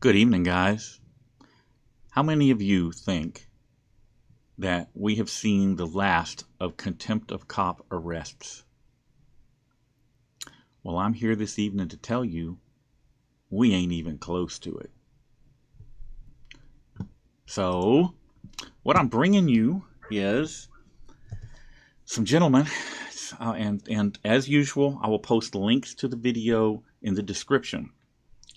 Good evening, guys. How many of you think that we have seen the last of Contempt of Cop arrests? Well, I'm here this evening to tell you we ain't even close to it. So, what I'm bringing you is some gentlemen, and as usual, I will post links to the video in the description.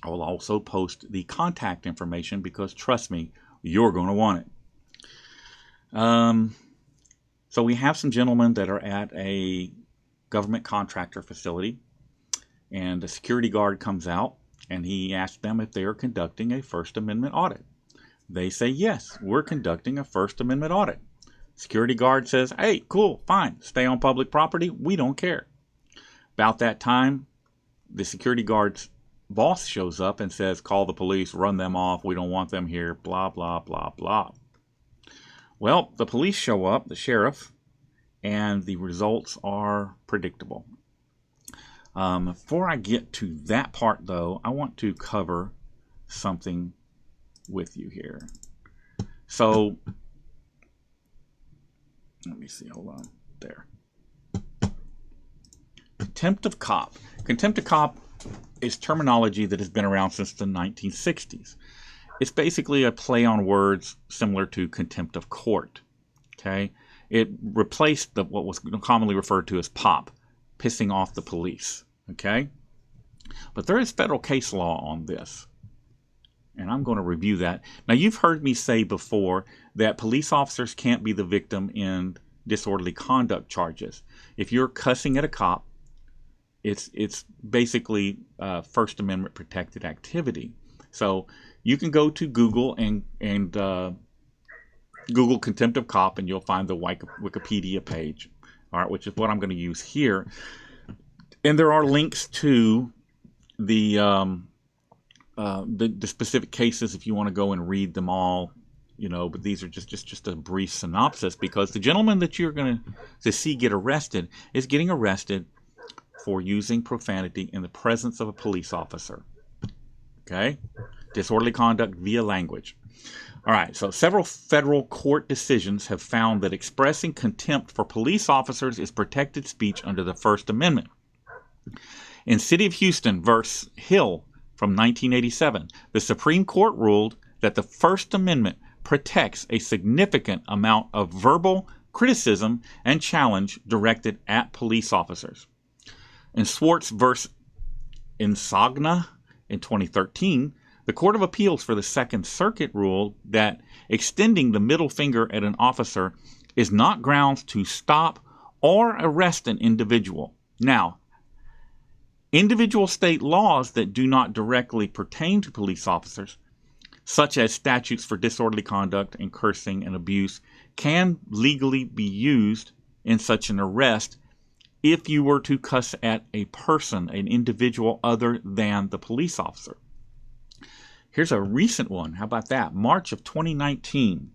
I will also post the contact information because, trust me, you're going to want it. So we have some gentlemen that are at a government contractor facility, and the security guard comes out and he asks them if they are conducting a First Amendment audit. They say, yes, we're conducting a First Amendment audit. Security guard says, hey, cool, fine, stay on public property, we don't care. About that time, the security guard's boss shows up and says, call the police, run them off, we don't want them here, blah, blah, blah, blah. Well, the police show up, the sheriff, and the results are predictable. Before I get to that part, though, I want to cover something with you here. So, let me see, hold on, there. Contempt of Cop. Contempt of Cop is terminology that has been around since the 1960s. It's basically a play on words similar to contempt of court. Okay, it replaced what was commonly referred to as POP, pissing off the police. Okay, but there is federal case law on this, and I'm going to review that. Now, you've heard me say before that police officers can't be the victim in disorderly conduct charges. If you're cussing at a cop, it's basically First Amendment protected activity. So you can go to Google and Google Contempt of Cop, and you'll find the Wikipedia page, all right, which is what I'm going to use here. And there are links to the specific cases if you want to go and read them all, you know. But these are just a brief synopsis, because the gentleman that you're going to see get arrested is getting arrested for using profanity in the presence of a police officer. Okay? Disorderly conduct via language. All right, so several federal court decisions have found that expressing contempt for police officers is protected speech under the First Amendment. In City of Houston versus Hill from 1987, the Supreme Court ruled that the First Amendment protects a significant amount of verbal criticism and challenge directed at police officers. In Swartz versus Insagna in 2013, the Court of Appeals for the Second Circuit ruled that extending the middle finger at an officer is not grounds to stop or arrest an individual. Now, individual state laws that do not directly pertain to police officers, such as statutes for disorderly conduct and cursing and abuse, can legally be used in such an arrest if you were to cuss at a person, an individual other than the police officer. Here's a recent one. How about that? March of 2019.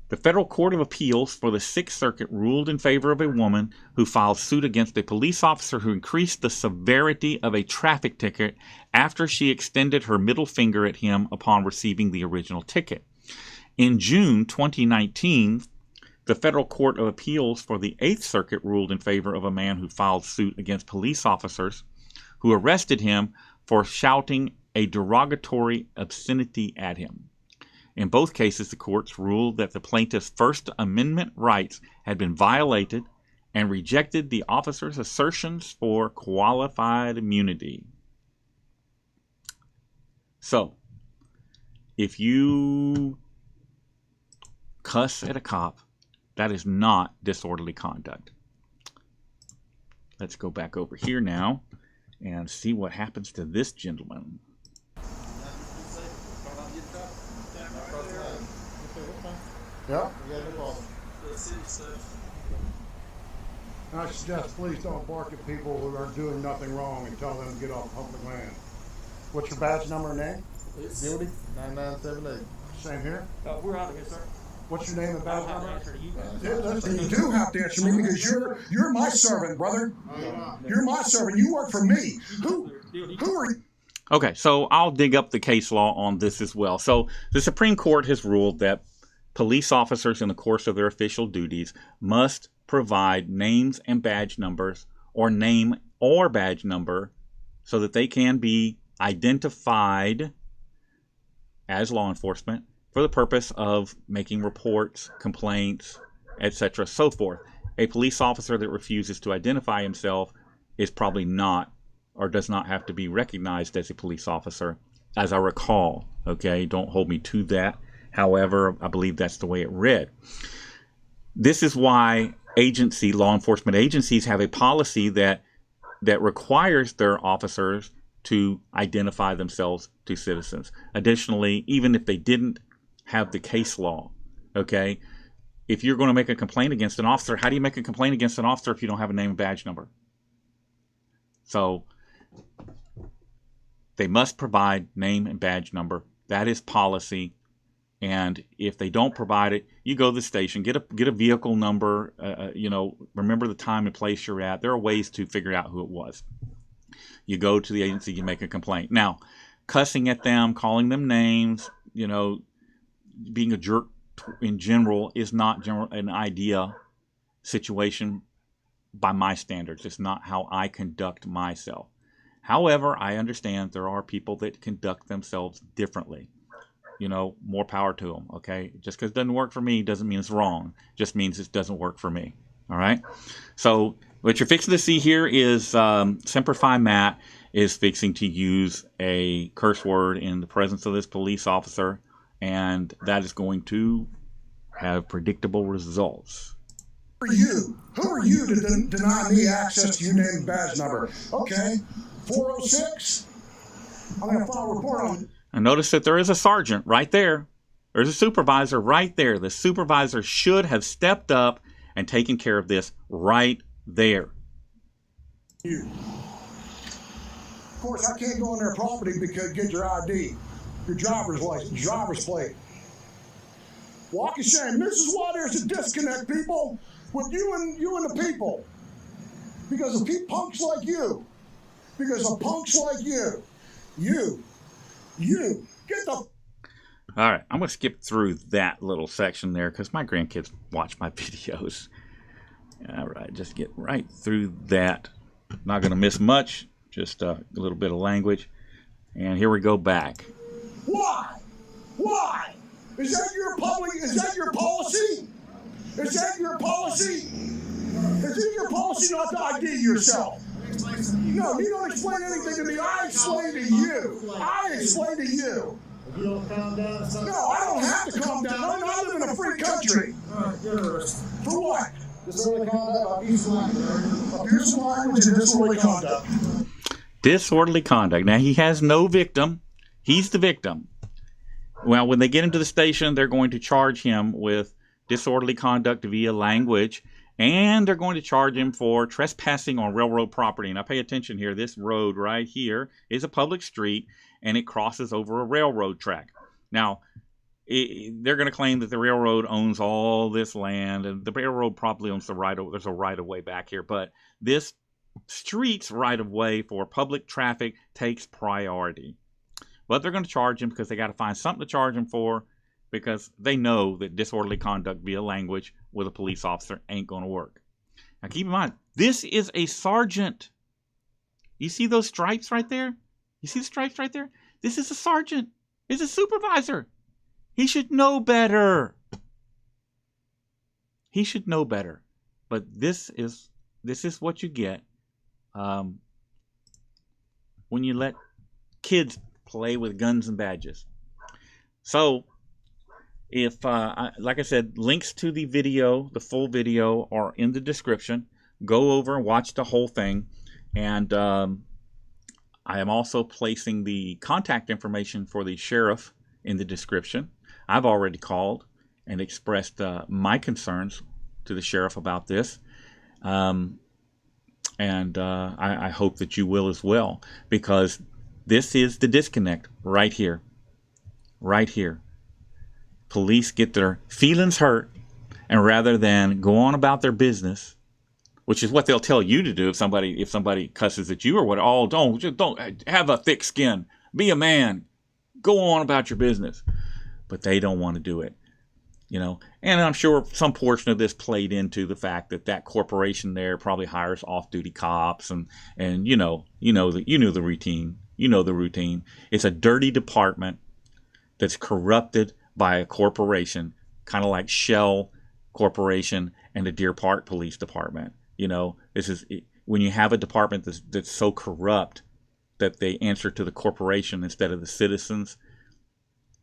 The Federal Court of Appeals for the Sixth Circuit ruled in favor of a woman who filed suit against a police officer who increased the severity of a traffic ticket after she extended her middle finger at him upon receiving the original ticket. In June 2019, the Federal Court of Appeals for the Eighth Circuit ruled in favor of a man who filed suit against police officers who arrested him for shouting a derogatory obscenity at him. In both cases, the courts ruled that the plaintiff's First Amendment rights had been violated and rejected the officer's assertions for qualified immunity. So, if you cuss at a cop, that is not disorderly conduct. Let's go back over here now and see what happens to this gentleman. Yeah. I suggest please don't bark at people who are doing nothing wrong and tell them to get off public land. What's your badge number and name? Duty 9978. Same here. We're out of here, sir. What's your name and badge number? Listen, you do have to answer me because you're my servant, brother. No, you're not. You're my servant. You work for me. Who are you? Okay, so I'll dig up the case law on this as well. So the Supreme Court has ruled that police officers in the course of their official duties must provide names and badge numbers, or name or badge number, so that they can be identified as law enforcement for the purpose of making reports, complaints, etc., so forth. A police officer that refuses to identify himself is probably not, or does not have to be recognized as a police officer, as I recall. Okay, don't hold me to that. However, I believe that's the way it read. This is why law enforcement agencies have a policy that requires their officers to identify themselves to citizens. Additionally, even if they didn't have the case law, okay, if you're going to make a complaint against an officer, how do you make a complaint against an officer if you don't have a name and badge number? So they must provide name and badge number. That is policy. And if they don't provide it, you go to the station, get a vehicle number, remember the time and place you're at. There are ways to figure out who it was. You go to the agency, you make a complaint. Now, cussing at them, calling them names, being a jerk in general is not an ideal situation by my standards. It's not how I conduct myself. However, I understand there are people that conduct themselves differently. More power to them, okay? Just because it doesn't work for me doesn't mean it's wrong. Just means it doesn't work for me, all right? So what you're fixing to see here is Semper Fi Matt is fixing to use a curse word in the presence of this police officer, and that is going to have predictable results. Who are you? Who are you to deny me access to your name and badge number? Okay, 406. I'm going to file a report on. And notice that there is a sergeant right there. There's a supervisor right there. The supervisor should have stepped up and taken care of this right there. You. Of course, I can't go on their property because get your ID, your driver's license, driver's plate. Walk of shame. This is why there's a disconnect, people, with you and the people. Because of punks like you. Because of punks like you. You. Get the... All right, I'm going to skip through that little section there because my grandkids watch my videos. All right, just get right through that. Not going to miss much, just a little bit of language. And here we go back. Why? Is that your policy? Is that your policy? Is it your policy not to ID yourself? No, you don't explain anything to me. I explain to you. If you don't calm down, it's not. No, I don't have to calm down. I live in a free country. Alright, you're For what? disorderly conduct, abuse of language. Abuse of language and disorderly conduct. Disorderly conduct. Now, he has no victim. He's the victim. Well, when they get him to the station, they're going to charge him with disorderly conduct via language, and they're going to charge him for trespassing on railroad property. Now, pay attention here. This road right here is a public street, and it crosses over a railroad track. Now, they're going to claim that the railroad owns all this land, and the railroad probably owns the right-of-way. There's a right-of-way back here, but this street's right-of-way for public traffic takes priority. But they're going to charge him because they got to find something to charge him for, because they know that disorderly conduct via language with a police officer ain't going to work. Now, keep in mind, this is a sergeant. You see those stripes right there? You see the stripes right there? This is a sergeant. It's a supervisor. He should know better. He should know better. But this is what you get when you let kids play with guns and badges. So, if like I said, links to the video, the full video, are in the description. Go over and watch the whole thing. And I am also placing the contact information for the sheriff in the description. I've already called and expressed my concerns to the sheriff about this. And I hope that you will as well, because this is the disconnect right here. Right here. Police get their feelings hurt, and rather than go on about their business, which is what they'll tell you to do if somebody cusses at you or what, don't have a thick skin. Be a man. Go on about your business. But they don't want to do it. You know, and I'm sure some portion of this played into the fact that that corporation there probably hires off-duty cops, and you know the routine. You know the routine. It's a dirty department that's corrupted by a corporation, kind of like Shell Corporation and the Deer Park Police Department. You know, this is when you have a department that's so corrupt that they answer to the corporation instead of the citizens.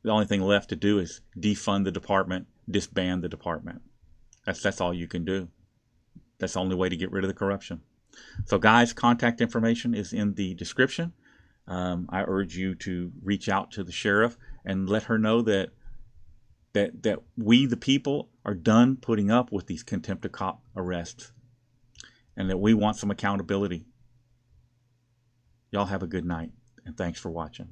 The only thing left to do is defund the department, disband the department. That's all you can do. That's the only way to get rid of the corruption. So guys, contact information is in the description. I urge you to reach out to the sheriff and let her know that we, the people, are done putting up with these contempt of cop arrests and that we want some accountability. Y'all have a good night, and thanks for watching.